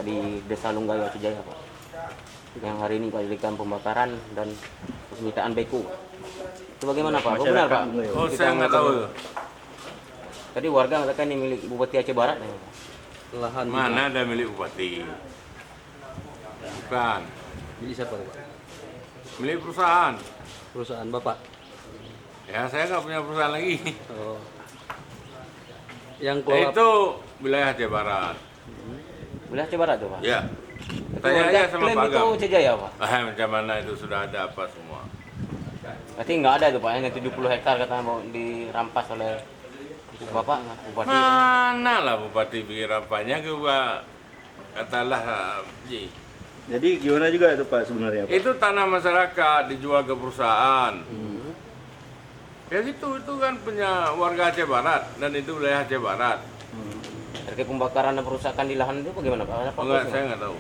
di Desa Lunggaya Cijaya Pak. Yang hari ini Pak diberikan pembakaran dan penyitaan beku. Itu bagaimana Pak? Benar Pak? Oh, saya nggak tahu. Tadi warga mengatakan ini milik Bupati Aceh Barat. Lahan Mana ada milik bupati? Bukan. milik siapa Pak? Milik perusahaan. Perusahaan Bapak. Ya, saya nggak punya perusahaan lagi. Oh. Yang kelola Itu wilayah Aceh Barat. Wilayah Aceh Barat tuh Pak? Ya. Tapi Tanya warga aja sama klaim Pak itu Agam. Cijaya Pak? Macam mana itu sudah ada apa semua? Berarti nggak ada tuh Pak, yang 70 hektar katanya mau dirampas oleh Bapak, Bupati. Mana lah bupati bikin rampanya ke Pak? Katalah Ji. Jadi gimana juga itu Pak sebenarnya Pak? Itu tanah masyarakat dijual ke perusahaan. Ya gitu, itu kan punya warga Aceh Barat dan itu wilayah Aceh Barat. Terkait pembakaran dan perusakan di lahan itu bagaimana Pak? Ada apa? Enggak, saya nggak tahu.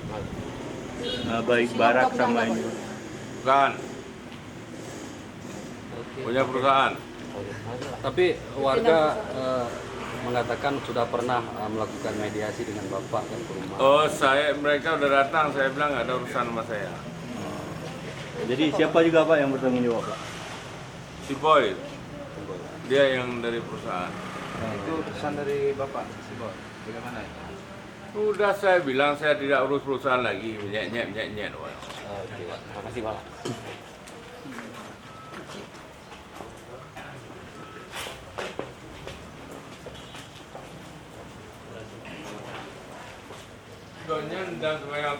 Baik barak sama ini. Bukan. Punya perusahaan. Tapi warga mengatakan sudah pernah melakukan mediasi dengan Bapak kan ke rumah. Oh, mereka udah datang, saya bilang nggak ada urusan sama saya. Jadi siapa juga Pak yang bertanggung jawab Pak? Si Boy, dia yang dari perusahaan. Itu pesan dari Bapak, si Boy. Bagaimana itu? Udah saya bilang saya tidak urus perusahaan lagi, nyet. Oke Pak, terima kasih Pak. Doanya dan sebagai